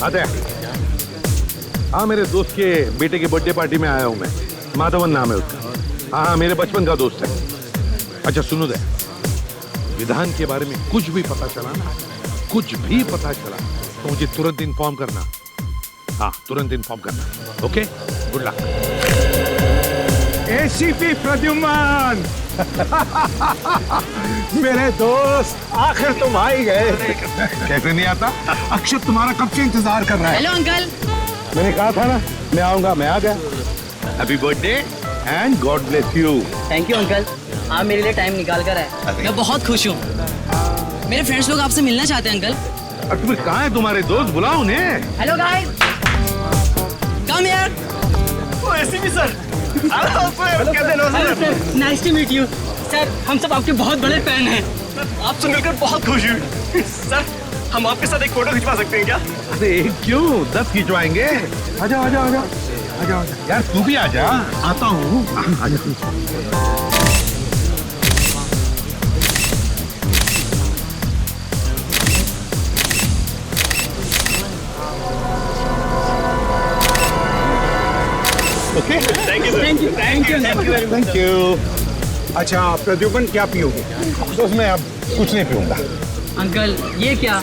आते हैं। हाँ, मेरे दोस्त के बेटे की बर्थडे पार्टी में आया हूँ मैं। माधवन नाम है उसका। हाँ, मेरे बचपन का दोस्त है। अच्छा सुनो दे, विधान के बारे में कुछ भी पता चला ना, कुछ भी पता चला तो मुझे तुरंत इन्फॉर्म करना। हाँ, तुरंत इन्फॉर्म करना। Okay, good luck. ACP Pradyuman मेरे दोस्त, आखिर तुम आ ही गए। कैसे नहीं आता? अक्षत तुम्हारा कब से इंतजार कर रहा है। Hello uncle. मैंने कहा था ना मैं आऊंगा, मैं आ गया। Happy birthday and God bless you. Thank you uncle, आप मेरे लिए टाइम निकाल कर आए। मैं बहुत खुश हूँ। मेरे फ्रेंड्स लोग आपसे मिलना चाहते हैं अंकल। और तुम्हें कहाँ है तुम्हारे दोस्त? बुलाओ उन्हें। हेलो गाइस, कम यार। Oh ACP sir, nice to meet you sir. हम सब आपके बहुत बड़े फैन हैं। आपसे मिलकर बहुत खुश हुई। सर, हम आपके साथ एक फोटो खिंचवा सकते हैं क्या? अरे क्यों, 10 खिंचवाएंगे। आजा आजा आजा आजा आजा यार, तू भी आजा। आता हूँ। आजा। Okay, thank you thank you thank you thank you. अच्छा प्रद्युम्न, क्या पियोगे? दोस्त मैं अब कुछ नहीं पीऊंगा। अंकल ये क्या,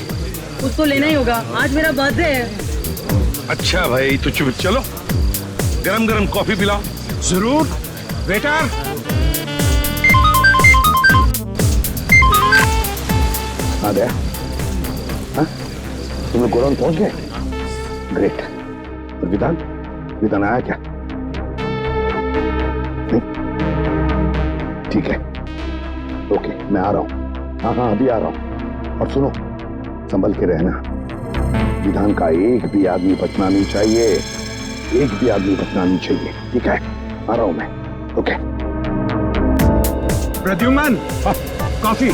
कुछ तो लेना ही होगा, आज मेरा बर्थडे है। अच्छा भाई, तो चुप चलो, गरम गरम कॉफी पिलाओ। जरूर वेटर। आ गया? हाँ? तुम लोग गोडाउन पहुंच गए? ग्रेट। और विधान, विधान आया क्या? नहीं? ठीक है, ओके, मैं आ रहा हूँ। हाँ हाँ, अभी आ रहा हूँ। और सुनो, संभल के रहना। विधान का एक भी आदमी बचना नहीं चाहिए, एक भी आदमी बचना नहीं चाहिए, ठीक है? आ रहा हूँ मैं। ओके। प्रद्युम्न, कॉफी।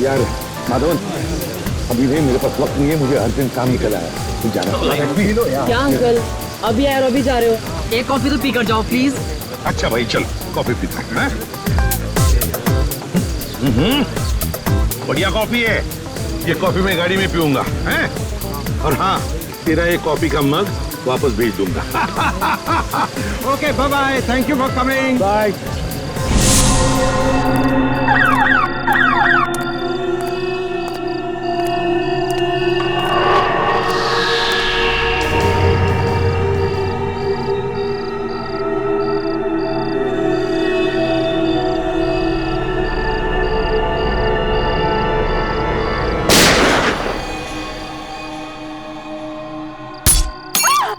यार माधवन, अभी नहीं, मेरे पास वक्त नहीं है, मुझे अर्जेंट काम निकल आया, तू जाना। पी लो यार। क्या अंकल, अभी आए और अभी जा रहे हो? एक कॉफी तो पी कर जाओ प्लीज। अच्छा भाई, चलो कॉफी पीते हैं। बढ़िया कॉफी है ये। कॉफी मैं गाड़ी में पीऊंगा, हैं? और हाँ, तेरा ये कॉफी का मग वापस भेज दूंगा। Okay, bye bye, thank you for coming. Bye.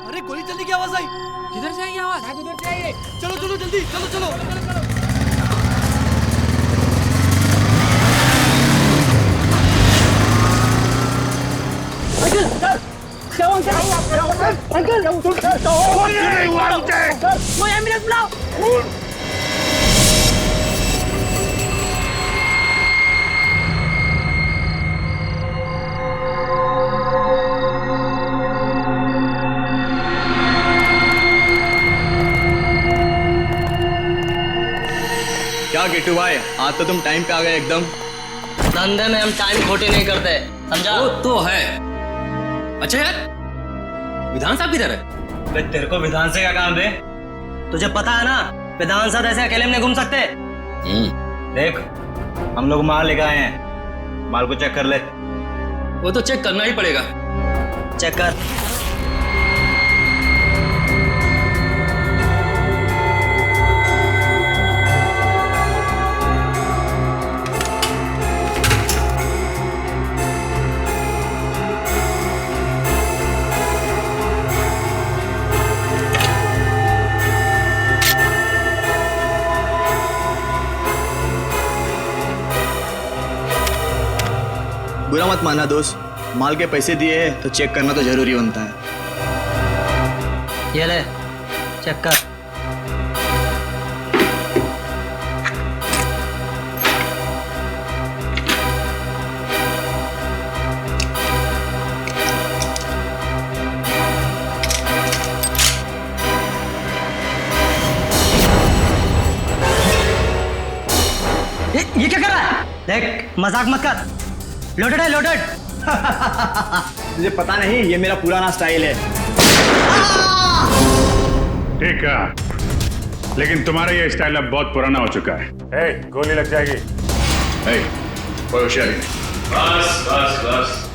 अरे गोली चलने की आवाज आई। किधर से आई आवाज? शायद उधर से आई है। चलो चलो जल्दी, चलो चलो। वो एम्बुलेंस बुलाओ। क्या गिट्टू भाई, आज तो तुम टाइम पे आ गए एकदम। धंधे में हम टाइम खोटे नहीं करते, समझा? वो तो है। अच्छा यार, विधान साहब किधर है? तेरे को विधान से क्या काम है? तुझे पता है ना, विधान साहब ऐसे अकेले में नहीं घूम सकते। देख, हम लोग माल लेकर आए हैं, माल को चेक कर ले। वो तो चेक करना ही पड़ेगा। चेक कर। बुरा मत माना दोस्त, माल के पैसे दिए हैं तो चेक करना तो जरूरी बनता है। ये ले, चेक कर। ये क्या कर रहा है? देख, मजाक मत कर। लोडेड है, लोडेड। तुझे पता नहीं, ये मेरा पुराना स्टाइल है। ठीक है, लेकिन तुम्हारा ये स्टाइल अब बहुत पुराना हो चुका है। गोली लग जाएगी। कोई होशियारी नहीं। बस बस बस।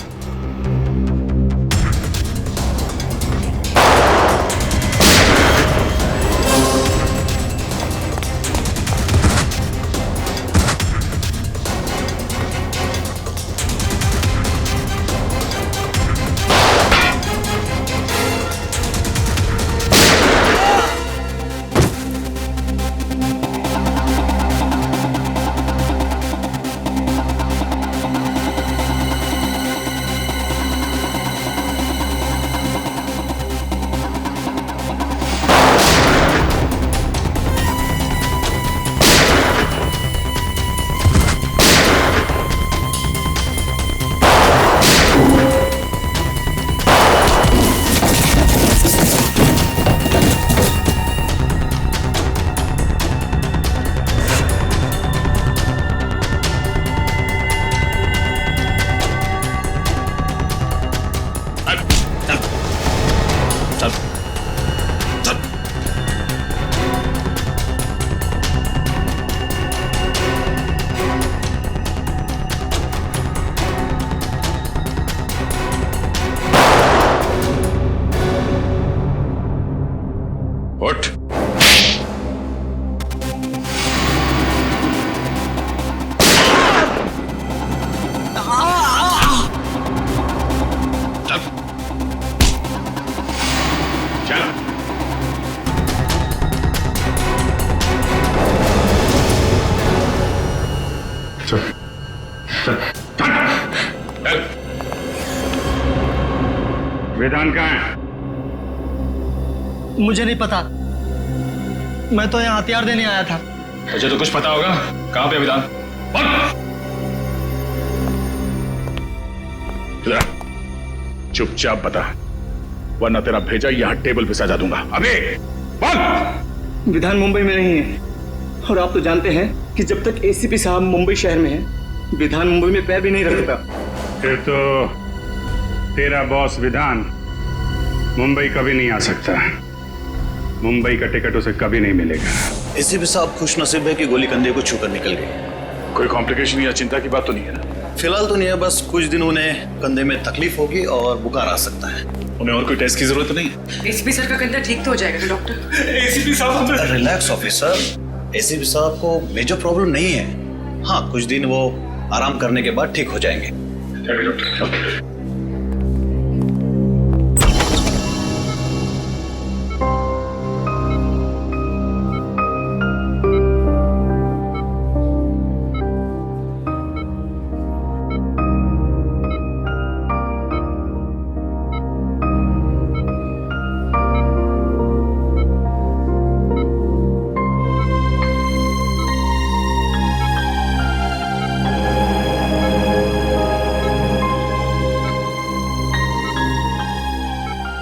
उठ। चलो। चल चल चल। विधान कहाँ है? मुझे नहीं पता, मैं तो यहाँ हथियार देने आया था। मुझे तो कुछ पता होगा। कहाँ पे विधान? चुपचाप बता, वरना तेरा भेजा यहाँ टेबल पे सजा दूंगा। अबे बोल। विधान मुंबई में नहीं है, और आप तो जानते हैं कि जब तक एसीपी साहब मुंबई शहर में हैं, विधान मुंबई में पैर भी नहीं रखता। फिर तो तेरा बॉस विधान मुंबई कभी नहीं आ सकता। मुंबई का टिकट उसे कभी नहीं मिलेगा। एसीपी साहब खुशनसीब है कि गोली कंधे को छूकर निकल गई। कोई कॉम्प्लिकेशन या चिंता की बात तो नहीं है ना? फिलहाल तो नहीं है, बस कुछ दिन उन्हें कंधे में तकलीफ होगी और बुखार आ सकता है। उन्हें और कोई टेस्ट की जरूरत नहीं? एसीपी सर का कंधा ठीक तो हो जाएगा डॉक्टर। एसीपी साहब रिलैक्स ऑफिसर, एसीपी साहब को मेजर प्रॉब्लम नहीं है। हाँ, कुछ दिन वो आराम करने के बाद ठीक हो जाएंगे।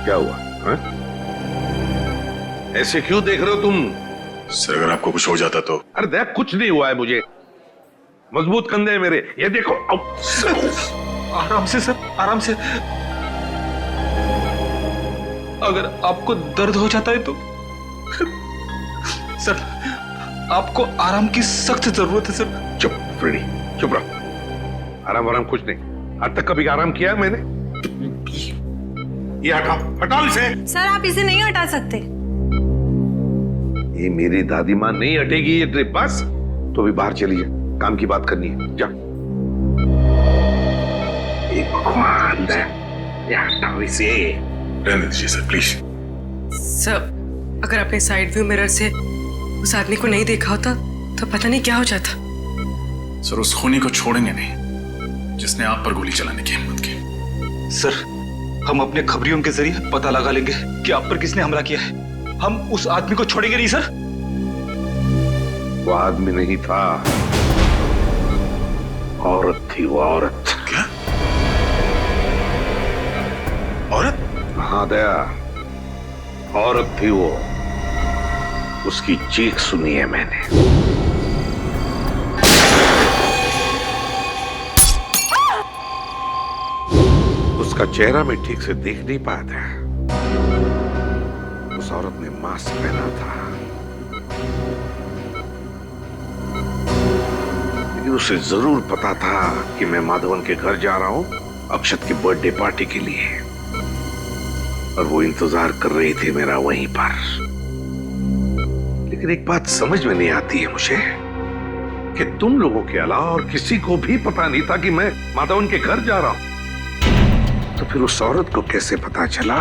क्या हुआ हा? ऐसे क्यों देख रहे हो तुम? सर, अगर आपको कुछ हो जाता तो? अरे देख, कुछ नहीं हुआ है मुझे। मजबूत कंधे हैं मेरे, ये देखो। आराम से सर, आराम से। अगर आपको दर्द हो जाता है तो सर, आपको आराम की सख्त जरूरत है सर। चुप फ्रेडी, चुप रहो। आराम कुछ नहीं। आज तक कभी आराम किया है मैंने? ये हटाओ, हटाओ इसे। सर आप इसे नहीं हटा सकते। ये मेरी दादी माँ नहीं हटेगी ये ट्रिप। बस तो भी बाहर चली जा, काम की बात करनी है। जा। भगवान, ये हटाओ इसे। रहने दीजिए सर, प्लीज। सर अगर अपने साइड व्यू मिरर से उस आदमी को नहीं देखा होता तो पता नहीं क्या हो जाता। सर, उस खूनी को छोड़ेंगे नहीं जिसने आप पर गोली चलाने की हिम्मत की। सर, हम अपने खबरियों के जरिए पता लगा लेंगे कि आप पर किसने हमला किया है। हम उस आदमी को छोड़ेंगे नहीं सर। वो आदमी नहीं था, औरत थी वो औरत। क्या? औरत? हाँ दया, औरत थी वो। उसकी चीख सुनी है मैंने। उसका चेहरा मैं ठीक से देख नहीं पाया था। उस औरत ने मास्क पहना था, लेकिन उसे जरूर पता था कि मैं माधवन के घर जा रहा हूं अक्षत की बर्थडे पार्टी के लिए, और वो इंतजार कर रही थी मेरा वहीं पर। लेकिन एक बात समझ में नहीं आती है मुझे कि तुम लोगों के अलावा और किसी को भी पता नहीं था कि मैं माधवन के घर जा रहा हूं। तो फिर उस औरत को कैसे पता चला?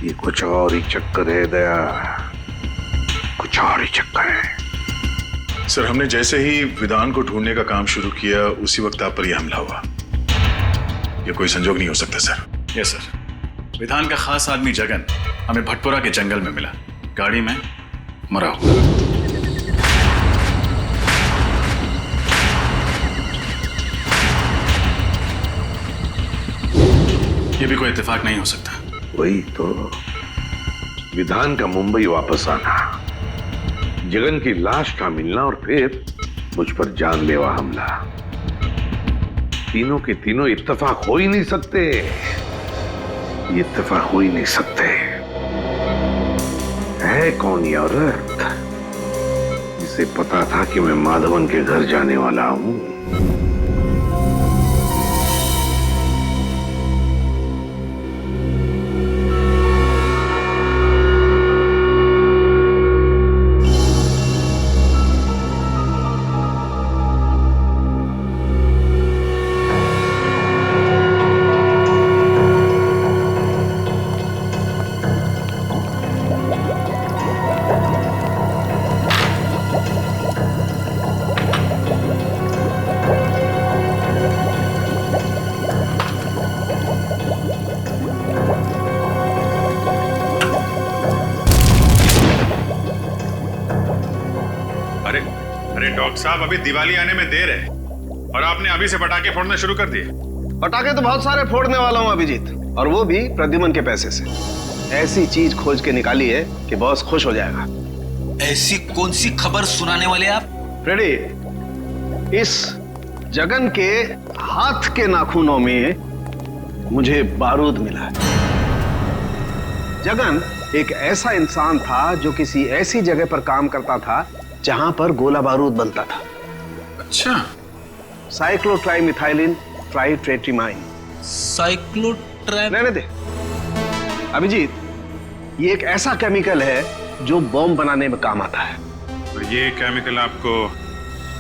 ये कुछ और ही चक्कर है दया, कुछ और ही चक्कर है। सर, हमने जैसे ही विधान को ढूंढने का काम शुरू किया उसी वक्त आप पर यह हमला हुआ। यह कोई संजोग नहीं हो सकता सर। यस सर, विधान का खास आदमी जगन हमें भटपुरा के जंगल में मिला, गाड़ी में मरा हुआ। यह भी कोई इत्तेफाक नहीं हो सकता। वही तो, विधान का मुंबई वापस आना, जगन की लाश का मिलना और फिर मुझ पर जानलेवा हमला, तीनों के तीनों इत्तेफाक हो ही नहीं सकते। ये इत्तेफाक हो ही नहीं सकते। है कौन ये औरत जिसे पता था कि मैं माधवन के घर जाने वाला हूं? डॉक्टर साहब, अभी दिवाली आने में देर है और आपने अभी से पटाखे फोड़ने शुरू कर दिए। पटाखे तो बहुत सारे फोड़ने वाला हूं अभिजीत, और वो भी प्रद्युमन के पैसे से। ऐसी चीज खोज के निकाली है कि बॉस खुश हो जाएगा। ऐसी कौन सी खबर सुनाने वाले आप? फ्रेडी, इस जगन के हाथ के नाखूनों में मुझे बारूद मिला है। जगन एक ऐसा इंसान था जो किसी ऐसी जगह पर काम करता था जहां पर गोला बारूद बनता था। अच्छा, साइक्लोट्राइमिथाइलिन ट्राइट्रेट्रिमाइन। रहने दे अभिजीत, ये एक ऐसा केमिकल है जो बॉम्ब बनाने में काम आता है। और ये केमिकल आपको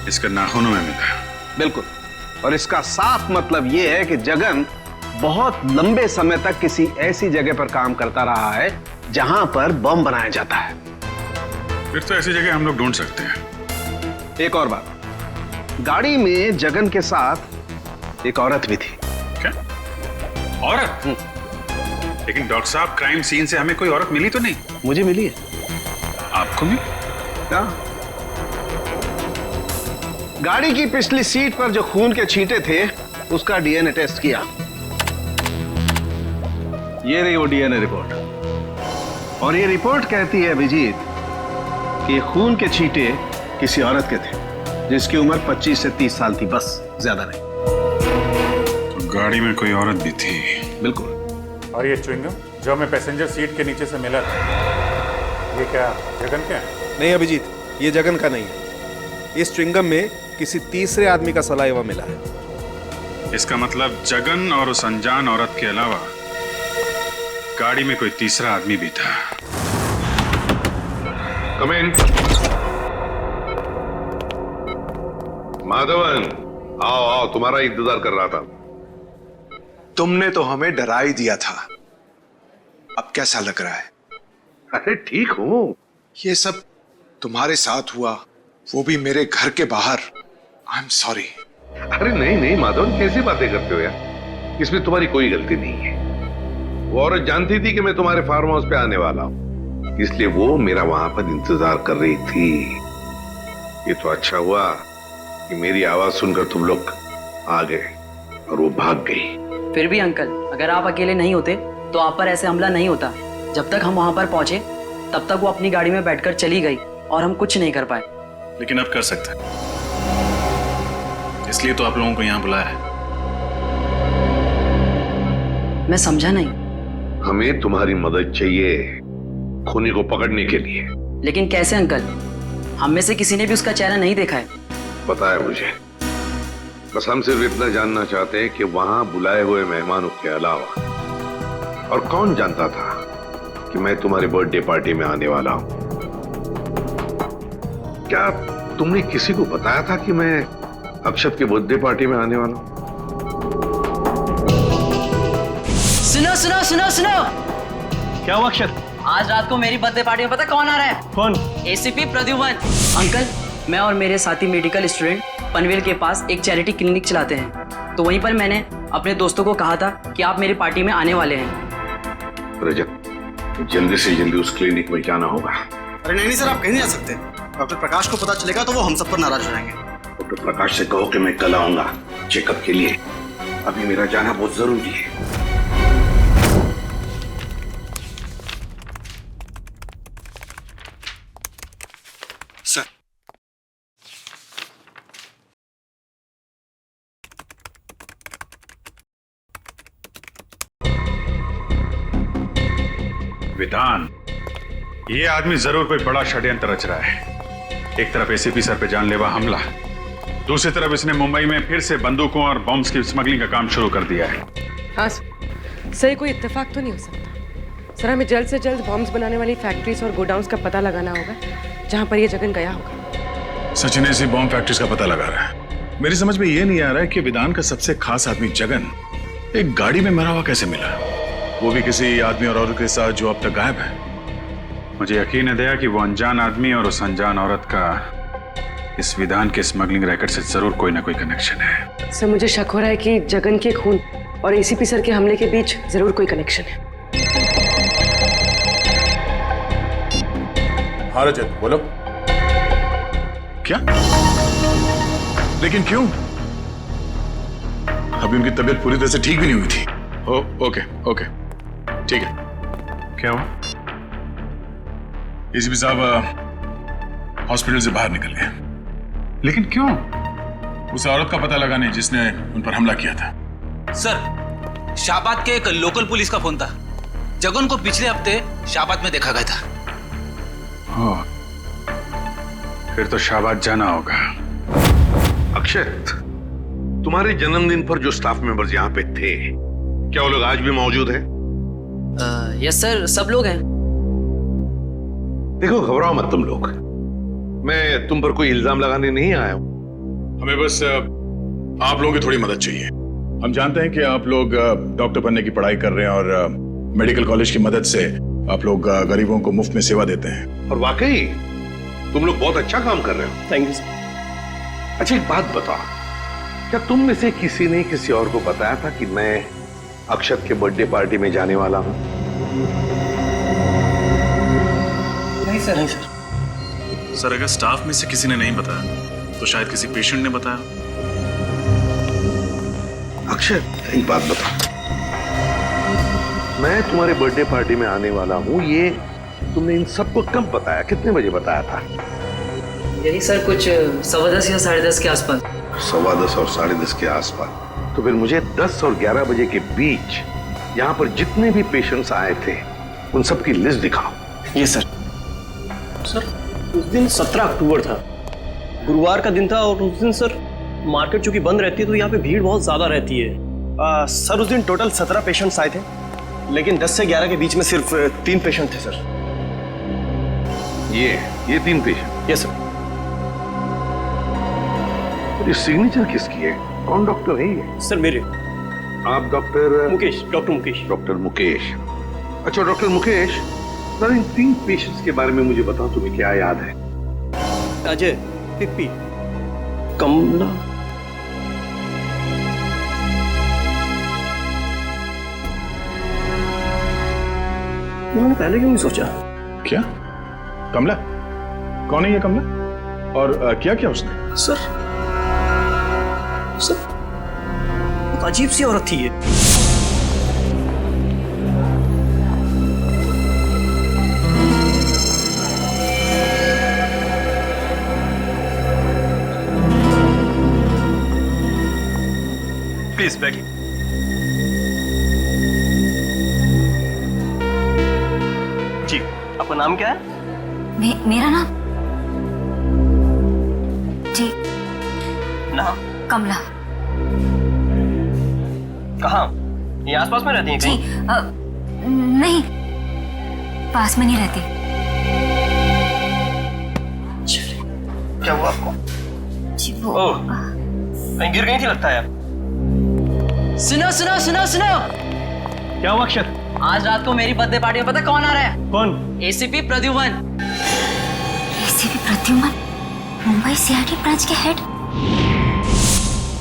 इसके नाखूनों में मिला? बिल्कुल, और इसका साफ मतलब ये है कि जगन बहुत लंबे समय तक किसी ऐसी जगह पर काम करता रहा है जहां पर बम बनाया जाता है। फिर तो ऐसी जगह हम लोग ढूंढ सकते हैं। एक और बात, गाड़ी में जगन के साथ एक औरत भी थी। क्या औरत? लेकिन डॉक्टर साहब, क्राइम सीन से हमें कोई औरत मिली तो नहीं? मुझे मिली है। आपको मिली? क्या? गाड़ी की पिछली सीट पर जो खून के छींटे थे उसका डीएनए टेस्ट किया। ये रही वो डीएनए रिपोर्ट, और ये रिपोर्ट कहती है अभिजीत कि खून के छींटे किसी औरत के थे जिसकी उम्र 25 से 30 साल थी, बस, ज्यादा नहीं। तो गाड़ी में कोई औरत भी थी? बिल्कुल। और ये च्युइंगम जो हमें पैसेंजर सीट के नीचे से मिला था, ये क्या जगन का है? नहीं अभिजीत, ये जगन का नहीं है। इस च्युइंगम में किसी तीसरे आदमी का सलाइवा मिला है। इसका मतलब जगन और उस अनजान औरत के अलावा गाड़ी में कोई तीसरा आदमी भी था। Come in. माधवन, आओ आओ, तुम्हारा इंतजार कर रहा था। तुमने तो हमें डरा ही दिया था। अब कैसा लग रहा है? अरे ठीक हूं। ये सब तुम्हारे साथ हुआ, वो भी मेरे घर के बाहर। I am sorry. अरे नहीं नहीं माधवन, कैसी बातें करते हो यार, इसमें तुम्हारी कोई गलती नहीं है। वो औरत जानती थी कि मैं तुम्हारे फार्म हाउस पे आने वाला हूं, इसलिए वो मेरा वहां पर इंतजार कर रही थी। ये तो अच्छा हुआ कि मेरी आवाज सुनकर तुम लोग आ गए और वो भाग गई। फिर भी अंकल, अगर आप अकेले नहीं होते तो आप पर ऐसे हमला नहीं होता। जब तक हम वहां पर पहुंचे तब तक वो अपनी गाड़ी में बैठकर चली गई और हम कुछ नहीं कर पाए। लेकिन अब कर सकते हैं, इसलिए तो आप लोगों को यहां बुलाया है। मैं समझा नहीं। हमें तुम्हारी मदद चाहिए खूनी को पकड़ने के लिए। लेकिन कैसे अंकल? हम में से किसी ने भी उसका चेहरा नहीं देखा है। पता है मुझे, बस हम सिर्फ इतना जानना चाहते हैं कि वहां बुलाए हुए मेहमानों के अलावा और कौन जानता था कि मैं तुम्हारी बर्थडे पार्टी में आने वाला हूं। क्या तुमने किसी को बताया था कि मैं अक्षत की बर्थडे पार्टी में आने वाला हूं? सुनो सुनो सुनो सुनो, क्या हुआ अक्षत? आज रात को मेरी बर्थडे पार्टी में पता कौन आ रहा है? कौन? एसीपी प्रद्युमन। अंकल, मैं और मेरे साथी मेडिकल स्टूडेंट पनवेल के पास एक चैरिटी क्लिनिक चलाते हैं, तो वहीं पर मैंने अपने दोस्तों को कहा था कि आप मेरी पार्टी में आने वाले हैं। रजत, जल्दी से जल्दी उस क्लिनिक में जाना होगा। अरे नहीं सर, आप कहीं नहीं जा सकते। डॉक्टर प्रकाश को पता चलेगा तो वो हम सब पर नाराज हो जाएंगे। डॉक्टर प्रकाश से कहो कि मैं कल आऊंगा चेकअप के लिए। अभी मेरा जाना बहुत जरूरी है। सर, विधान, ये आदमी जरूर कोई बड़ा षड्यंत्र रच रहा है। एक तरफ एसीपी सर पे जानलेवा हमला, दूसरी तरफ इसने मुंबई में फिर से बंदूकों और बॉम्ब्स की स्मगलिंग का काम शुरू कर दिया है। हाँ सर, कोई इत्तेफाक तो नहीं हो सकता सर। हमें जल्द से जल्द बॉम्ब्स बनाने वाली फैक्ट्रीज और गोडाउन्स का पता लगाना होगा जहाँ पर ये जगन गया होगा। सचिन ऐसी बॉम्ब फैक्ट्रीज का पता लगा रहा है। मेरी समझ में ये नहीं आ रहा है कि विधान का सबसे खास आदमी जगन एक गाड़ी में मरा हुआ कैसे मिला, वो भी किसी आदमी और औरत के साथ जो अब तक गायब है। मुझे यकीन है दया कि वो अनजान आदमी और उस अनजान औरत का इस विधान के स्मगलिंग रैकेट से जरूर कोई ना कोई कनेक्शन है। सर, मुझे शक हो रहा है कि जगन के खून और एसीपी सर के हमले के बीच जरूर कोई कनेक्शन है। हाँ रजत, बोलो। क्या? लेकिन क्यों? अभी उनकी तबीयत पूरी तरह से ठीक भी नहीं हुई थी। ओके ओके, ठीक है। क्या हुआ? एसीपी साहब हॉस्पिटल से बाहर निकल गए। लेकिन क्यों? उस औरत का पता लगाने जिसने उन पर हमला किया था। सर, शाहबाद के एक लोकल पुलिस का फोन था। जगन को पिछले हफ्ते शाहबाद में देखा गया था। फिर तो शाहबाद जाना होगा। अक्षत, तुम्हारे जन्मदिन पर जो स्टाफ मेंबर्स यहाँ पे थे, क्या वो लोग आज भी मौजूद हैं? यस सर, सब लोग हैं। देखो, घबराओ मत तुम लोग। मैं तुम पर कोई इल्जाम लगाने नहीं आया हूं। हमें बस आप लोगों की थोड़ी मदद चाहिए। हम जानते हैं कि आप लोग डॉक्टर बनने की पढ़ाई कर रहे हैं और मेडिकल कॉलेज की मदद से आप लोग गरीबों को मुफ्त में सेवा देते हैं। और वाकई तुम लोग बहुत अच्छा काम कर रहे हो। Thank you sir. अच्छा, एक बात बताओ, क्या तुम में से किसी ने किसी और को बताया था कि मैं अक्षत के बर्थडे पार्टी में जाने वाला हूं? नहीं सर, नहीं सर। सर, अगर स्टाफ में से किसी ने नहीं बताया तो शायद किसी पेशेंट ने बताया। अक्षत, एक बात बता, मैं तुम्हारे बर्थडे पार्टी में आने वाला हूँ, ये तुमने इन सबको कब बताया? कितने बजे बताया था? यही सर, कुछ 10:15 या 10:30 के आसपास। 10:15 और 10:30 के आसपास। तो फिर मुझे 10 और 11 बजे के बीच यहाँ पर जितने भी पेशेंट्स आए थे उन सब की लिस्ट दिखाओ। ये सर। सर, उस दिन 17 अक्टूबर था, गुरुवार का दिन था, और उस दिन सर मार्केट चूंकि बंद रहती है तो यहाँ पे भीड़ बहुत ज्यादा रहती है। सर, उस दिन टोटल 17 पेशेंट्स आए थे, लेकिन 10 से 11 के बीच में सिर्फ 3 पेशेंट थे सर। ये 3 पेशेंट? Yes sir. ये सिग्नेचर किसकी है? कौन डॉक्टर है ये? सर, मेरे। आप doctor Mukesh, doctor Mukesh. Doctor Mukesh. अच्छा डॉक्टर मुकेश, सर इन 3 पेशेंट्स के बारे में मुझे बताओ, तुम्हें क्या याद है? अजय, पिप्पी, कमला। मैंने पहले क्यों नहीं सोचा? क्या? कमला? कौन है ये कमला? और क्या क्या उसने? सर, बहुत अजीब सी औरत थी ये। प्लीज बैठिए। आपका नाम क्या है? मेरा नाम जी नाम कमला। कहाँ? ये आसपास में रहती हैं जी कहीं? नहीं, पास में नहीं रहती। क्या हुआ आपको? जी वो ओह, कहीं गिर गई थी लगता है आप। सुनो सुनो सुनो सुनो, क्या हुआ अक्षर? आज रात को मेरी बर्थडे पार्टी में पता कौन आ रहा है? कौन? ACP Pradyuman. ACP Pradyuman, Mumbai CID branch के हेड।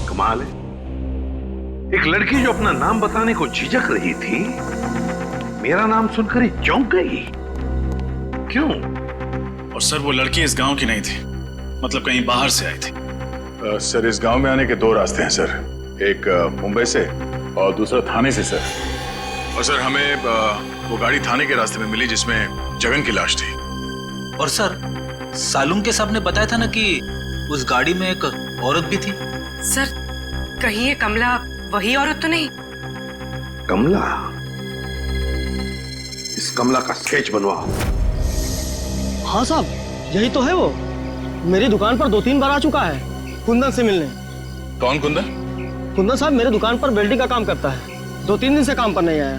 कमाल है, एक लड़की जो अपना नाम बताने को झिझक रही थी, मेरा नाम सुनकर ही चौंक गई। क्यों? और सर वो लड़की इस गांव की नहीं थी, मतलब कहीं बाहर से आई थी। सर इस गांव में आने के दो रास्ते हैं सर, एक मुंबई से और दूसरा थाने से सर। और सर हमें वो गाड़ी थाने के रास्ते में मिली जिसमें जगन की लाश थी। और सर सालुम के साहब ने बताया था ना कि उस गाड़ी में एक औरत भी थी। सर कहीं ये कमला वही औरत तो नहीं? कमला? इस कमला का स्केच बनवाओ। हाँ साहब, यही तो है वो। मेरी दुकान पर 2-3 बार आ चुका है कुंदन से मिलने। कौन कुंदन? कुंदन साहब मेरे दुकान पर वेल्डिंग का काम करता है, 2-3 दिन से काम पर नहीं आया।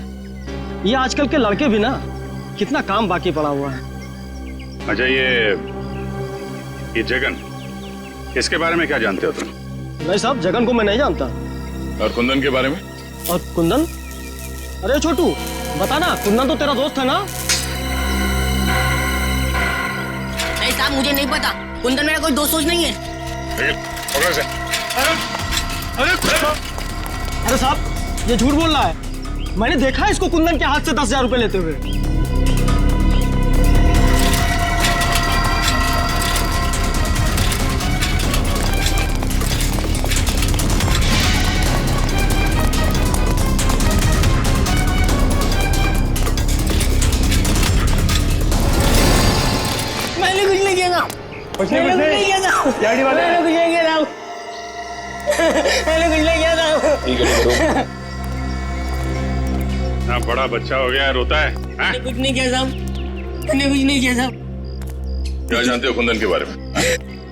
ये आजकल के लड़के भी ना, कितना काम बाकी पड़ा हुआ है। अच्छा ये जगन, इसके बारे में क्या जानते हो तुम? नहीं साहब, जगन को मैं नहीं जानता। और कुंदन के बारे में? और कुंदन? अरे छोटू बता ना, कुंदन तो तेरा दोस्त है ना? नहीं साहब, मुझे नहीं पता, कुंदन मेरा कोई दोस्त नहीं है। अरे साहब ये झूठ बोल रहा है, मैंने देखा है इसको कुंदन के हाथ से 10,000 रुपए लेते हुए। मैंने कुछ नहीं किया था। मैंने कुछ नहीं किया था। मैंने कुछ नहीं किया था। मैंने कुछ नहीं किया था। हाँ, बड़ा बच्चा हो गया है, रोता है। मैंने कुछ नहीं किया साहब, मैंने कुछ नहीं किया साहब। क्या जानते हो कुंदन के बारे में?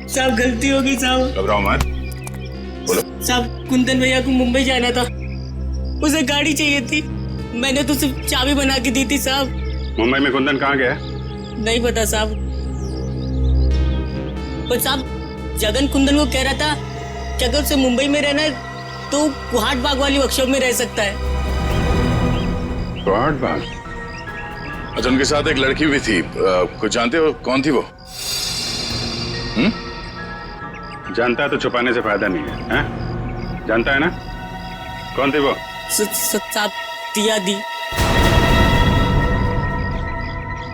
साहब गलती हो गई साहब। घबराओ मत, बोलो। साहब कुंदन भैया को मुंबई जाना था, उसे गाड़ी चाहिए थी, मैंने तो सिर्फ चाबी बना के दी थी साहब। मुंबई में कुंदन कहाँ गया? नहीं पता साहब, पर साहब जगन कुंदन को कह रहा था कि अगर उसे मुंबई में रहना है तो कुहाट बाग वाली वर्कशॉप में रह सकता है। कुहाट बाग? अच्छा, उनके साथ एक लड़की भी थी, कुछ जानते हो कौन थी वो? जानता है तो छुपाने से फायदा नहीं है, हैं? जानता है ना कौन थी वो? साहब दिया दी।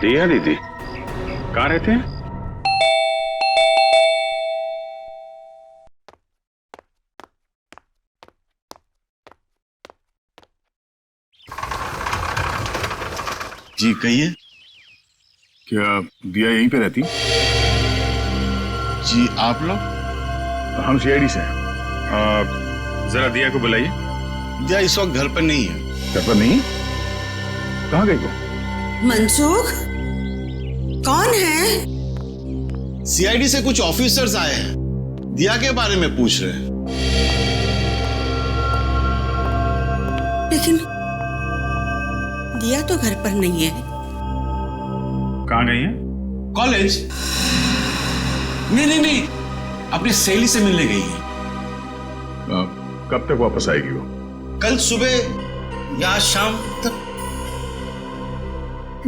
दिया दीदी कहाँ रहते हैं? जी कहिए। क्या दिया यहीं पे रहती? जी आप लोग? हम सीआईडी से हैं। जरा दिया को बुलाइए। दिया इस वक्त घर पर नहीं है। घर पर नहीं? कहाँ गई वो? मनसुख, कौन है? सीआईडी से कुछ ऑफिसर्स आए हैं, दिया के बारे में पूछ रहे हैं। लेकिन दिया तो घर पर नहीं है। कहाँ गई है? कॉलेज? नहीं, अपनी सहेली से मिलने गई है। कब तक वापस आएगी वो? कल सुबह या शाम तक।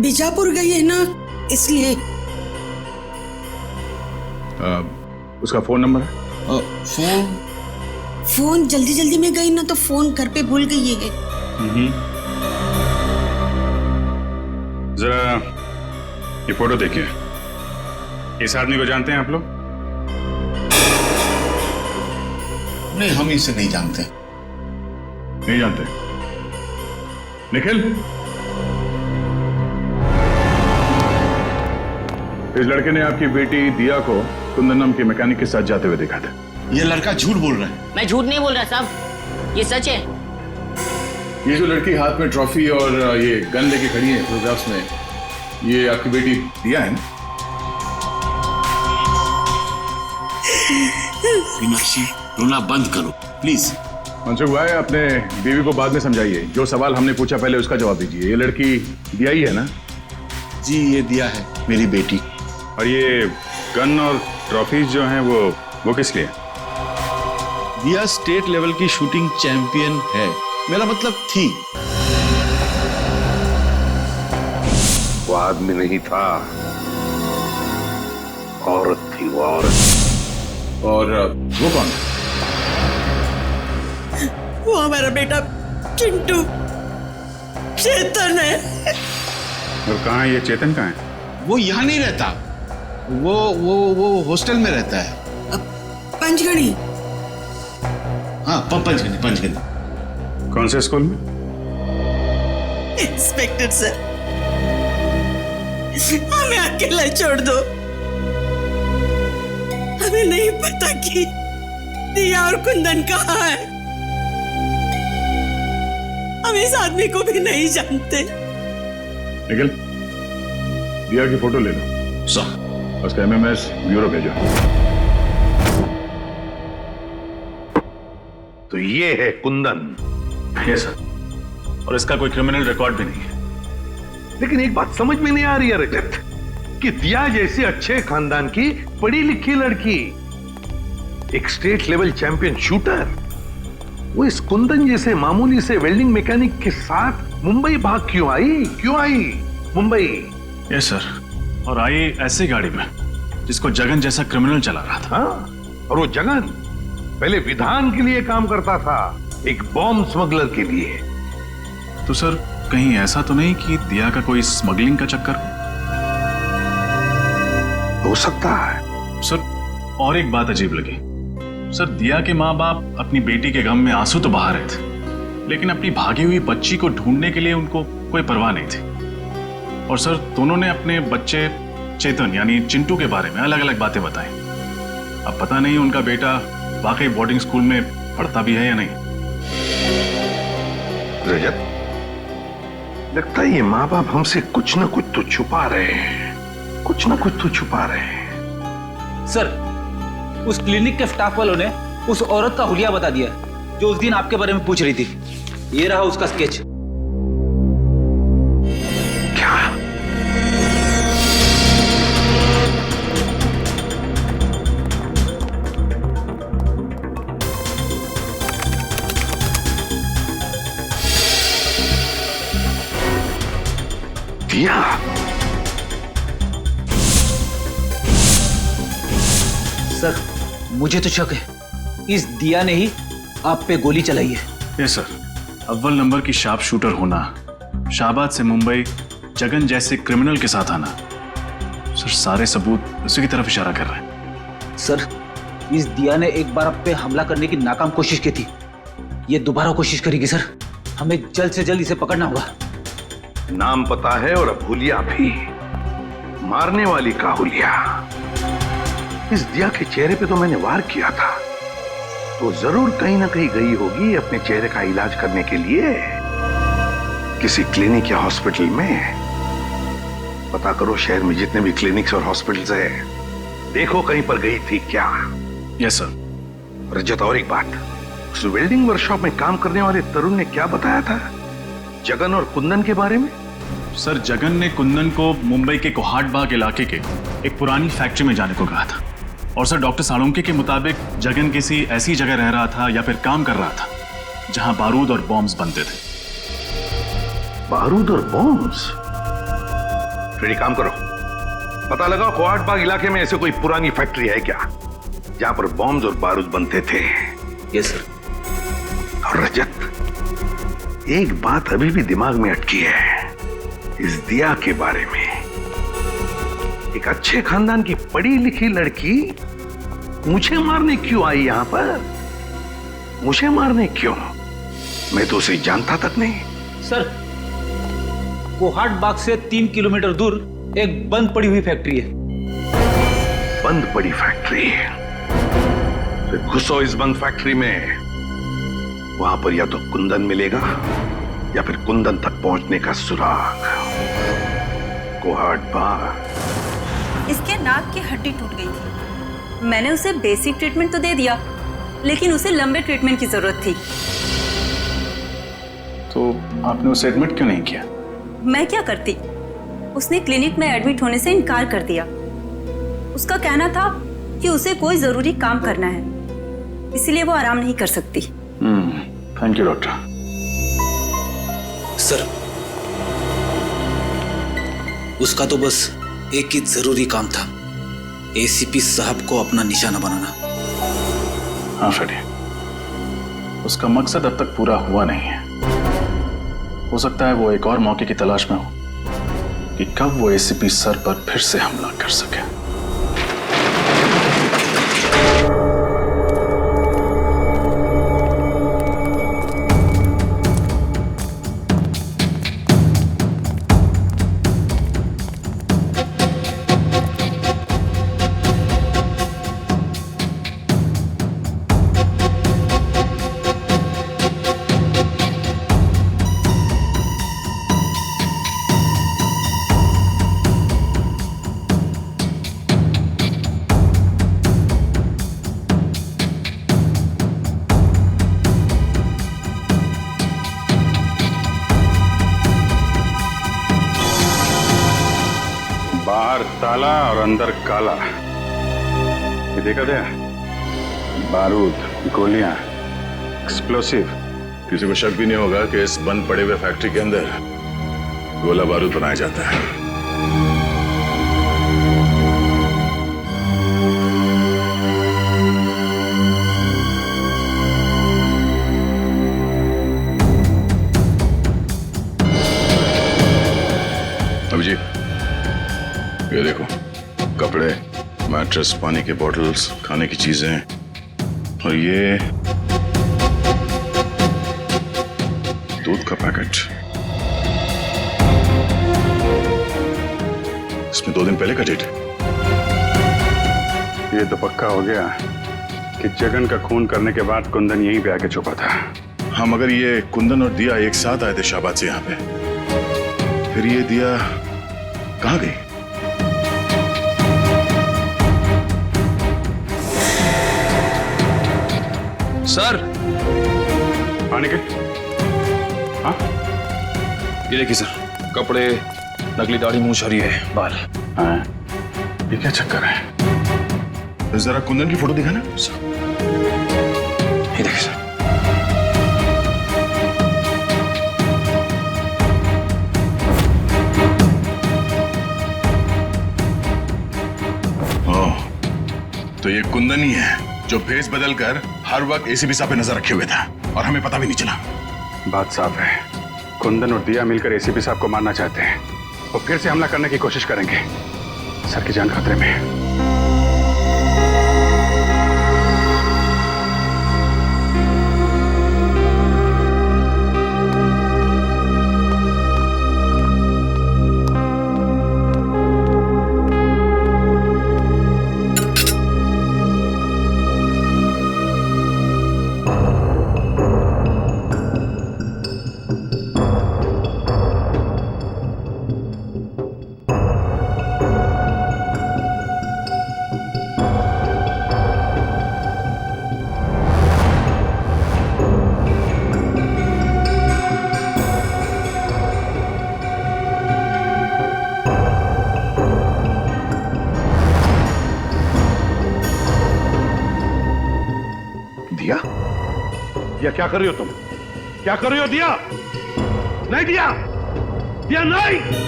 बीजापुर गई है ना, इसलिए। उसका फोन नंबर है? फोन जल्दी जल्दी में गई ना तो फोन घर पे भूल गई है। जरा ये फोटो देखिए। इस आदमी को जानते हैं आप लोग? नहीं, हम इसे नहीं जानते। नहीं जानते? निखिल, इस लड़के ने आपकी बेटी दिया को कुंदन नाम के मैकेनिक के साथ जाते हुए देखा था। ये लड़का झूठ बोल रहा है। मैं झूठ नहीं बोल रहा साहब, ये सच है। ये जो लड़की हाथ में ट्रॉफी और ये गन लेके खड़ी है फोटोग्राफ्स में, ये आपकी बेटी दिया है ना? मीनाक्षी, रोना बंद करो प्लीज। मनसुख भाई, अपने बीवी को बाद में समझाइए। जो सवाल हमने पूछा पहले उसका जवाब दीजिए। ये लड़की दिया ही है ना? जी, ये दिया है, मेरी बेटी। और ये गन और ट्रॉफीज जो हैं वो किस लिए? दिया स्टेट लेवल की शूटिंग चैंपियन है। मेरा मतलब थी। वो आदमी नहीं था, औरत थी वो औरत। और वो कौन? वो हमारा बेटा चिंटू, चेतन है। और कहाँ है ये चेतन? कहाँ है वो? यहाँ नहीं रहता, वो हॉस्टल में रहता है। पंचगढ़ी। हाँ, पंचगढ़ी। कौन से स्कूल में? इंस्पेक्टर सर, हमें अकेला छोड़ दो। हमें नहीं पता कि दिया और कुंदन कहाँ है। हम इस आदमी को भी नहीं जानते। निखिल, दिया की फोटो ले लो। सर। उसका MMS ब्यूरो भेजो। तो ये है कुंदन। Yes sir. और इसका कोई क्रिमिनल रिकॉर्ड भी नहीं है। लेकिन एक बात समझ में नहीं आ रही है रजत, कि दिया जैसे अच्छे खानदान की पढ़ी लिखी लड़की, एक स्टेट लेवल चैंपियन शूटर, वो इस कुंदन जैसे मामूली से वेल्डिंग मैकेनिक के साथ मुंबई भाग क्यों आई मुंबई? Yes sir. और आई ऐसी गाड़ी में जिसको जगन जैसा क्रिमिनल चला रहा था। हाँ, और वो जगन पहले विधान के लिए काम करता था, एक बॉम्ब स्मगलर के लिए। तो सर, कहीं ऐसा तो नहीं कि दिया का कोई स्मगलिंग का चक्कर हो सकता है सर। और एक बात अजीब लगी सर, दिया के माँ बाप अपनी बेटी के गम में आंसू तो बहा रहे थे, लेकिन अपनी भागी हुई बच्ची को ढूंढने के लिए उनको कोई परवाह नहीं थी। और सर, दोनों ने अपने बच्चे चेतन यानी चिंटू के बारे में अलग अलग बातें बताई। अब पता नहीं उनका बेटा वाकई बोर्डिंग स्कूल में पढ़ता भी है या नहीं। रजत, लगता है ये माँ बाप हमसे कुछ ना कुछ तो छुपा रहे हैं, सर, उस क्लिनिक के स्टाफ वालों ने उस औरत का हुलिया बता दिया जो उस दिन आपके बारे में पूछ रही थी। ये रहा उसका स्केच। क्या? दिया? सर, मुझे तो शक है इस दिया ने ही आप पे गोली चलाई है। Yes sir. अव्वल नंबर की शार्प शूटर होना, शाहबाद से मुंबई जगन जैसे क्रिमिनल के साथ आना, सर सारे सबूत उसी की तरफ इशारा कर रहे हैं। सर, इस दिया ने एक बार आप पे हमला करने की नाकाम कोशिश की थी, ये दोबारा कोशिश करेगी। सर, हमें जल्द से जल्द इसे पकड़ना होगा। नाम पता है और अब हुलिया भी, मारने वाली का हुलिया। इस दिया के चेहरे पे तो मैंने वार किया था, तो जरूर कहीं ना कहीं गई होगी अपने चेहरे का इलाज करने के लिए किसी क्लिनिक या हॉस्पिटल में। पता करो शहर में जितने भी क्लिनिक्स और हॉस्पिटल्स हैं, देखो कहीं पर गई थी क्या। Yes sir. रजत, और एक बात, उस वेल्डिंग वर्कशॉप में काम करने वाले तरुण ने क्या बताया था जगन और कुंदन के बारे में? सर, जगन ने कुंदन को मुंबई के कोहाट बाग इलाके के एक पुरानी फैक्ट्री में जाने को कहा था। और सर, डॉक्टर साळुंके के मुताबिक जगन किसी ऐसी जगह रह रहा था या फिर काम कर रहा था जहां बारूद और बॉम्ब्स बनते थे। बारूद और बॉम्ब्स? फिर एक काम करो, पता लगाओ कोहाट बाग इलाके में ऐसे कोई पुरानी फैक्ट्री है क्या जहां पर बॉम्ब्स और बारूद बनते थे। Yes sir. और रजत, एक बात अभी भी दिमाग में अटकी है इस दिया के बारे में। एक अच्छे खानदान की पढ़ी लिखी लड़की मुझे मारने क्यों आई यहां पर? मुझे मारने क्यों? मैं तो उसे जानता तक नहीं। सर, कोहाट बाग से 3 किलोमीटर दूर एक बंद पड़ी हुई फैक्ट्री है। बंद पड़ी फैक्ट्री? फिर घुसो इस बंद फैक्ट्री में, वहां पर या तो कुंदन मिलेगा या फिर कुंदन तक पहुंचने का सुराग। कुहाड़बा। इसके नाक की हड्डी टूट गई थी। मैंने उसे बेसिक ट्रीटमेंट तो दे दिया, लेकिन उसे लंबे ट्रीटमेंट की जरूरत थी। तो आपने उसे एडमिट क्यों नहीं किया? मैं क्या करती? उसने क्लिनिक में एडमिट होने से इनकार कर दिया। उसका कहना था कि उसे कोई जरूरी काम करना है, इसलिए वो आराम नहीं कर सकती। Thank you doctor. सर, उसका तो बस एक ही जरूरी काम था, एसीपी साहब को अपना निशाना बनाना। हाँ फ्रेडी, उसका मकसद अब तक पूरा हुआ नहीं है। हो सकता है वो एक और मौके की तलाश में हो कि कब वो एसीपी सर पर फिर से हमला कर सके। बाहर ताला और अंदर काला। ये देखा था? बारूद, गोलियां, एक्सप्लोसिव। किसी को शक भी नहीं होगा कि इस बंद पड़े हुए फैक्ट्री के अंदर गोला बारूद बनाया जाता है। अभिजीत, ये देखो, कपड़े, मैट्रेस, पानी के बॉटल्स, खाने की चीजें, और ये दूध का पैकेट। इसमें 2 दिन पहले का डेट है। ये तो पक्का हो गया कि जगन का खून करने के बाद कुंदन यहीं पे आके छुपा था। हाँ, मगर ये कुंदन और दिया एक साथ आए थे शाहबाद से यहाँ पे। फिर ये दिया कहाँ गई? सर, पानी के? हाँ, ये देखिए सर, कपड़े, नकली दाढ़ी, मूंछारी है, बाल। हाँ, ये क्या चक्कर है? जरा कुंदन की फोटो दिखाना। ये देखिए सर। तो ये कुंदन ही है जो भेस बदल कर हर वक्त एसीपी साहब पे नजर रखे हुए था और हमें पता भी नहीं चला। बात साफ है, कुंदन और दिया मिलकर एसीपी साहब को मारना चाहते हैं और फिर से हमला करने की कोशिश करेंगे। सर की जान खतरे में है। दिया, क्या कर रही हो तुम? क्या कर रही हो दिया? नहीं दिया, दिया नहीं।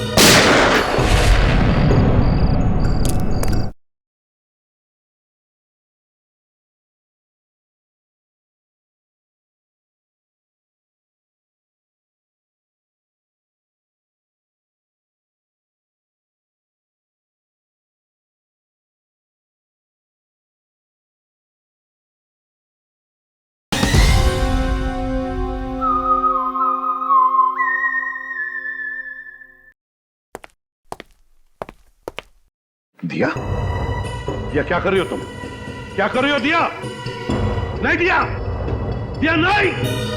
दिया? दिया, क्या कर रही हो तुम? क्या कर रही हो दिया? नहीं दिया, दिया नहीं।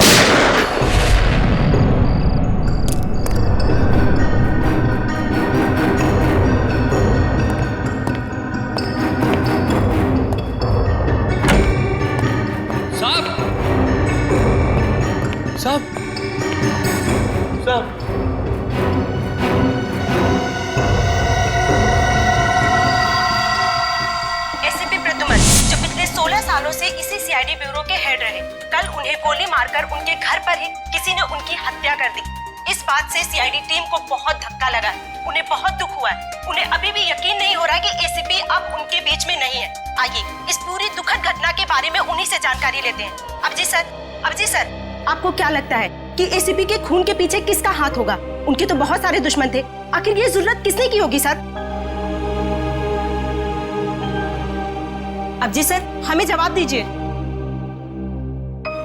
एसीपी प्रद्युमन, जो पिछले 16 सालों से इसी सीआईडी ब्यूरो के हेड रहे, कल उन्हें गोली मारकर उनके घर पर ही किसी ने उनकी हत्या कर दी। इस बात से सीआईडी टीम को बहुत धक्का लगा है, उन्हें बहुत दुख हुआ है। उन्हें अभी भी यकीन नहीं हो रहा कि एसीपी अब उनके बीच में नहीं है। आइए इस पूरी दुखद घटना के बारे में उन्हीं से जानकारी लेते हैं। अबजी सर, आपको क्या लगता है कि एसीपी के खून के पीछे किसका हाथ होगा? उनके तो बहुत सारे दुश्मन थे, आखिर ये जरूरत किसने की होगी सर? अबजी सर, हमें जवाब दीजिए।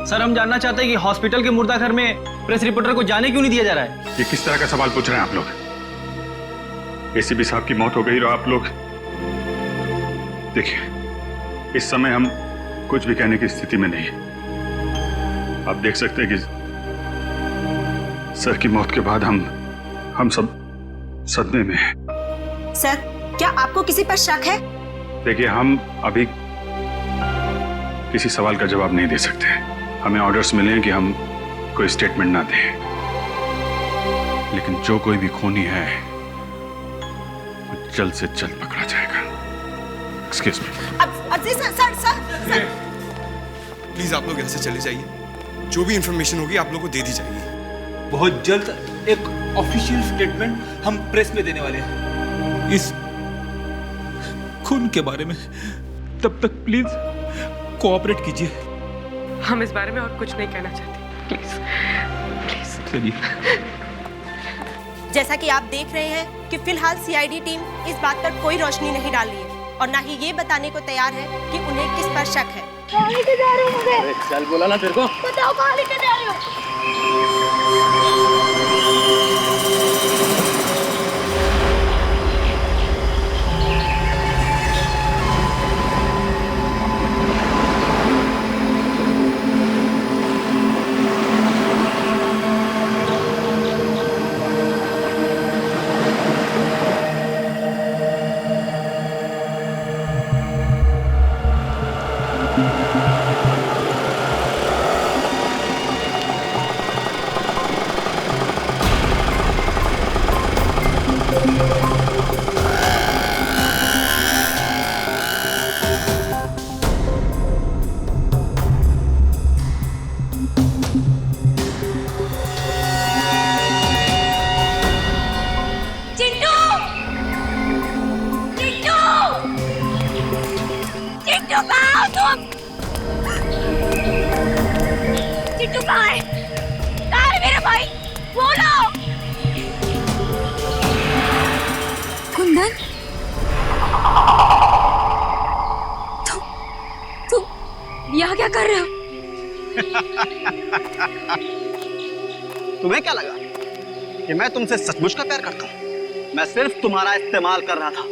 सर, हम जानना चाहते हैं कि हॉस्पिटल के मुर्दा घर में प्रेस रिपोर्टर को जाने क्यों नहीं दिया जा रहा है? ये किस तरह का सवाल पूछ रहे हैं आप लोग? एसीपी साहब की मौत हो गई और आप लोग देखिए, इस समय हम कुछ भी कहने की स्थिति में नहीं है। आप देख सकते हैं कि सर की मौत के बाद हम सब सदमे में हैं। सर, क्या आपको किसी पर शक है? देखिए, हम अभी किसी सवाल का जवाब नहीं दे सकते। हमें ऑर्डर्स मिले हैं कि हम कोई स्टेटमेंट ना दें, लेकिन जो कोई भी खूनी है वो जल्द से जल्द पकड़ा जाएगा। Excuse me. सर, प्लीज आप लोग यहाँ से चले जाइए। जो भी इंफॉर्मेशन होगी आप लोगों को दे दी जाएगी। बहुत जल्द एक ऑफिशियल स्टेटमेंट हम प्रेस में देने वाले हैं इस खून के बारे में। तब तक प्लीज कोऑपरेट कीजिए। हम इस बारे में और कुछ नहीं कहना चाहते, प्लीज। चलिए। जैसा कि आप देख रहे हैं कि फिलहाल सीआईडी टीम इस बात पर कोई रोशनी नहीं डाल रही है और ना ही ये बताने को तैयार है कि उन्हें किस पर शक है। कहाँ लेके जा रहे हो मुझे? चल, बोला ना तेरे को। बताओ कहाँ लेके जा रहे हो? चिट्टू कहाँ है? कहाँ है मेरा भाई? बोलो। कुंदन, तुम यहाँ क्या कर रहे हो? तुम्हें क्या लगा कि मैं तुमसे सचमुच का प्यार करता हूँ? मैं सिर्फ तुम्हारा इस्तेमाल कर रहा था।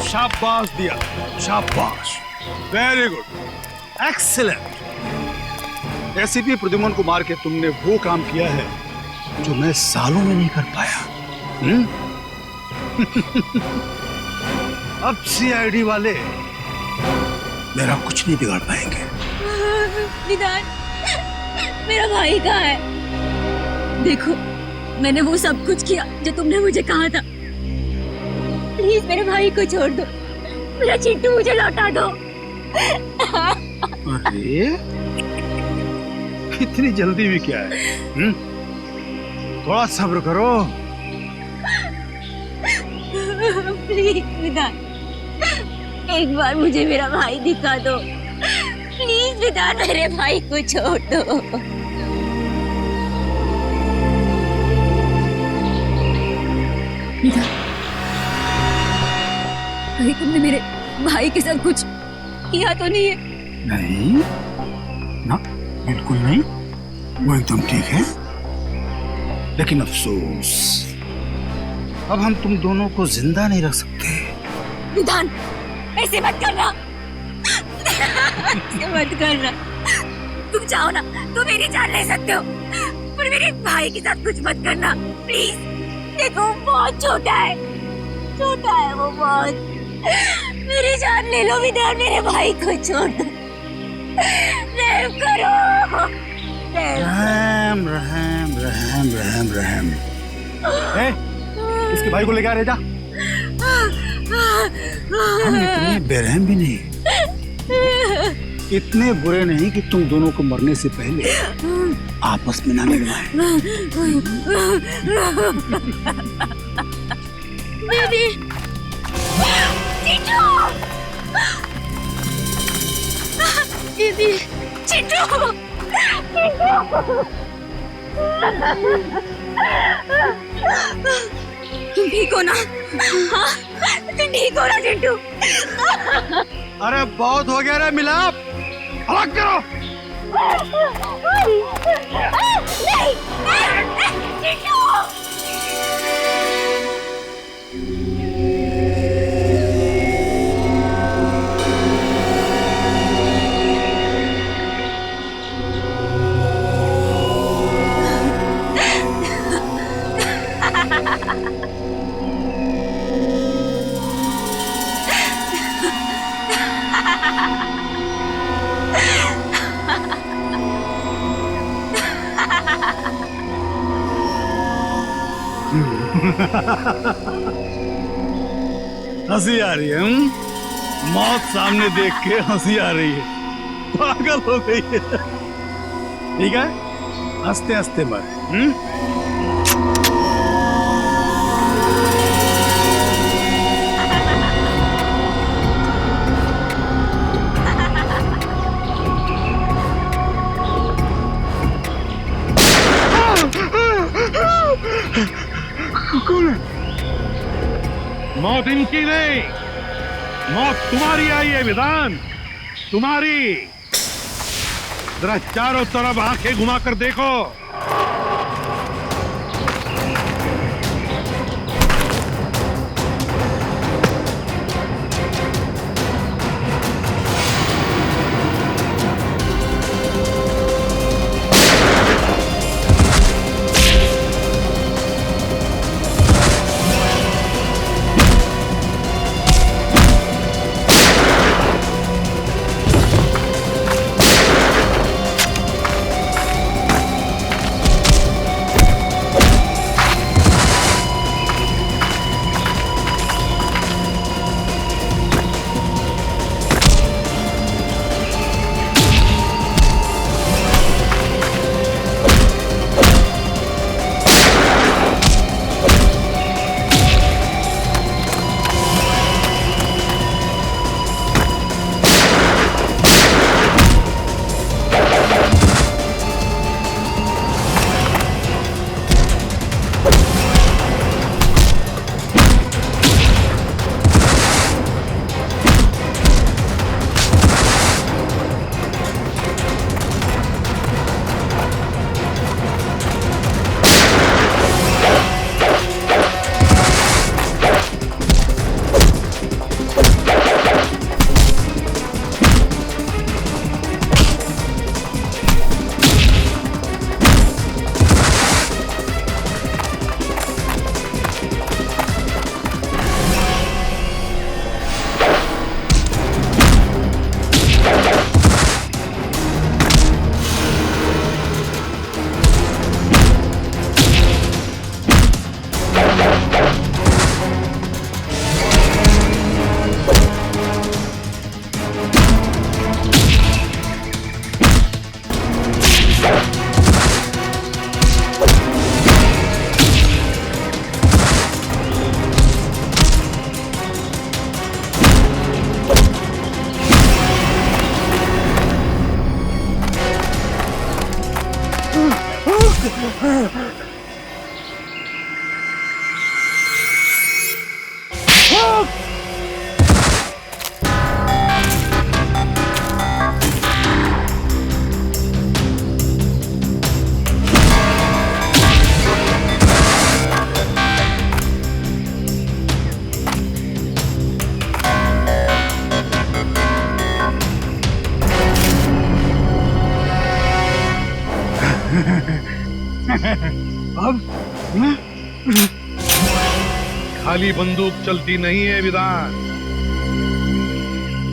शाबाश दिया, शाबाश, very good, excellent. ACP Pradyuman को मार के तुमने वो काम किया है जो मैं सालों में नहीं कर पाया। अब सीआईडी वाले मेरा कुछ नहीं बिगाड़ पाएंगे। विधान, मेरा भाई कहाँ है? देखो, मैंने वो सब कुछ किया जो तुमने मुझे कहा था। प्लीज मेरे भाई को छोड़ दो, मेरा चिंटू मुझे लौटा दो। अरे इतनी जल्दी भी क्या है? थोड़ा सब्र करो। प्लीज विधान, एक बार मुझे मेरा भाई दिखा दो। प्लीज विधान, मेरे भाई को छोड़ दो। कहीं तुमने मेरे भाई के साथ कुछ किया तो नहीं है? नहीं ना, बिल्कुल नहीं, वो एकदम ठीक है। लेकिन अफसोस, अब हम तुम दोनों को जिंदा नहीं रख सकते। विधान, ऐसे मत करना। ऐसे मत करना। तुम चाहो ना तो मेरी जान ले सकते हो, पर मेरे भाई के साथ कुछ मत करना प्लीज। देखो वो बहुत छोटा है, छोटा है वो बहुत। मेरी जान ले लो विधान, मेरे भाई को छोड़ दो। रहम करो। रहम रहम रहम रहम रहम। इसके भाई को लेके आ रहे जा। हम इतने बेरहम भी नहीं, इतने बुरे नहीं कि तुम दोनों को मरने से पहले आपस में ना लड़वाएं। बेबी, चिंटू, दीदी, चिंटू, तुम ठीक हो ना? हाँ, तुम ठीक हो ना चिंटू? अरे बहुत हो गया रे मिलाप, अलग करो। नहीं, चिंटू। हंसी आ रही है? मौत सामने देख के हंसी आ रही है, पागल हो गई है। ठीक है, हंसते हंसते मर। कौन है? मौत इनकी नहीं, मौत तुम्हारी आई है विधान, तुम्हारी। जरा चारों तरफ आंखें घुमाकर देखो। अब खाली बंदूक चलती नहीं है विधान,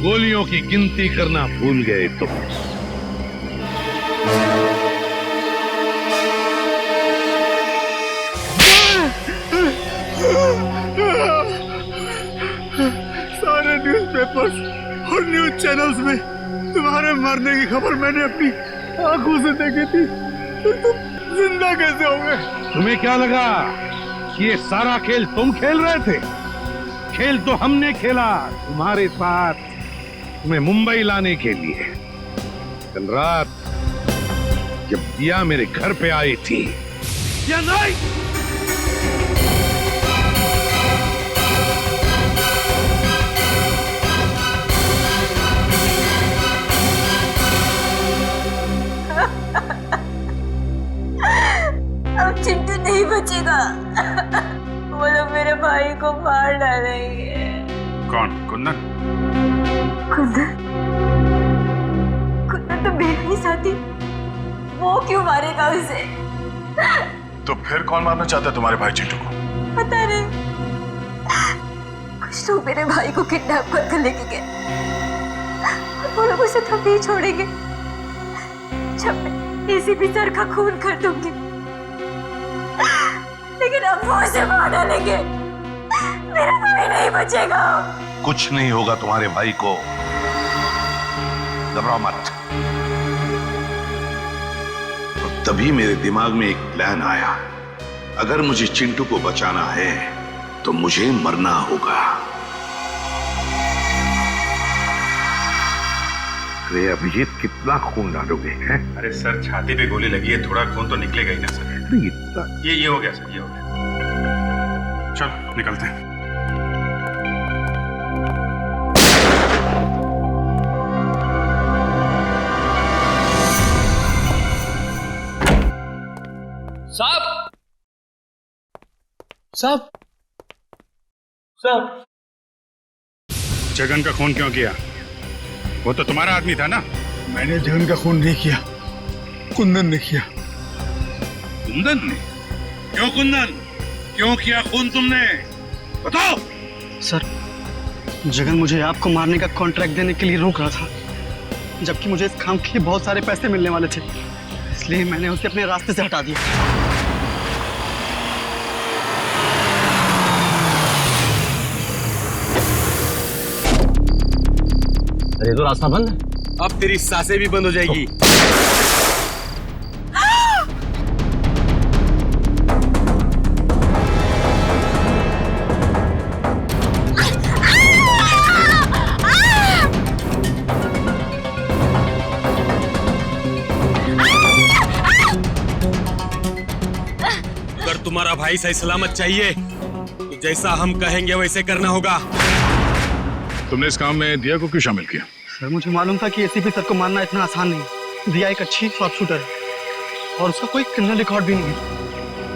गोलियों की गिनती करना भूल गए तुम। सारे न्यूज़पेपर्स और न्यूज़ चैनल्स में तुम्हारे मरने की खबर मैंने अपनी आंखों से देखी थी। तुम जिंदा कैसे हो गए? तुम्हें क्या लगा कि ये सारा खेल तुम खेल रहे थे? खेल तो हमने खेला तुम्हारे साथ, तुम्हें मुंबई लाने के लिए। कल रात जब दिया मेरे घर पे आई थी या नहीं? अब चिंटू नहीं बचेगा। वो लोग मेरे भाई को मार डालेंगे। कौन? कुंदन? कुंदन? कुंदन तो मेरा ही साथी, वो क्यों मारेगा उसे? तो फिर कौन मारना चाहता है तुम्हारे भाई चिंटू को? पता नहीं, कुछ लोग मेरे भाई को किडनैप करके लेके गए। वो लोग उसे तब नहीं छोड़ेंगे जब मैं एसीपी सर का खून कर दूंगी। लेकिन अब वो उसे मार डालेंगे, मेरा भाई नहीं बचेगा। कुछ नहीं होगा तुम्हारे भाई को, घबराओ मत। और तभी मेरे दिमाग में एक प्लान आया, अगर मुझे चिंटू को बचाना है तो मुझे मरना होगा। अरे अभिजीत, कितना खून डालोगे हैं? अरे सर, छाती पे गोली लगी है, थोड़ा खून तो निकलेगा ही ना सर। ये हो गया सर, ये हो गया। चलो निकलते हैं। साहब, साहब, साहब, जगन का खून क्यों किया? वो तो तुम्हारा आदमी था ना? मैंने जगन का खून नहीं किया, कुंदन ने किया। कुंदन ने? क्यों कुंदन? क्यों किया खून तुमने? बताओ। सर, जगन मुझे आपको मारने का कॉन्ट्रैक्ट देने के लिए रोक रहा था, जबकि मुझे इस काम के लिए बहुत सारे पैसे मिलने वाले थे, इसलिए मैंने उसे अपने रास्ते से हटा दिया। अरे तो रास्ता बंद है। अब तेरी सांसें भी बंद हो जाएगी। अगर तुम्हारा भाई सही सलामत चाहिए तो जैसा हम कहेंगे वैसे करना होगा। तुमने इस काम में दिया को क्यों शामिल किया? सर, मुझे मालूम था कि एसीपी सर को मारना इतना आसान नहीं। दिया एक अच्छी शॉर्प शूटर है और उसका कोई क्रिमिनल रिकॉर्ड भी नहीं है,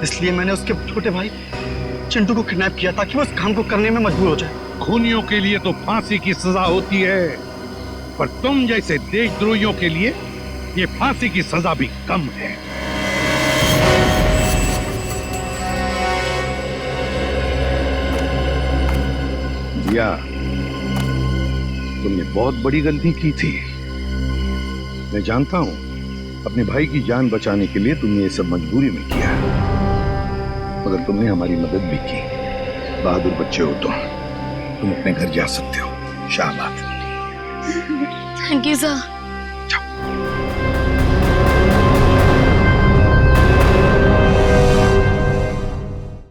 इसलिए मैंने उसके छोटे भाई चिंटू को किडनैप किया ताकि वो इस काम को करने में मजबूर हो जाए। खूनियों के लिए तो फांसी की सजा होती है, पर तुम जैसे देशद्रोहियों के लिए ये फांसी की सजा भी कम है। दिया, तुमने बहुत बड़ी गलती की थी। मैं जानता हूं अपने भाई की जान बचाने के लिए तुमने ये सब मजबूरी में किया, मगर तुमने हमारी मदद भी की। बहादुर बच्चे हो तुम अपने घर जा सकते हो। शाबाश। Thank you sir.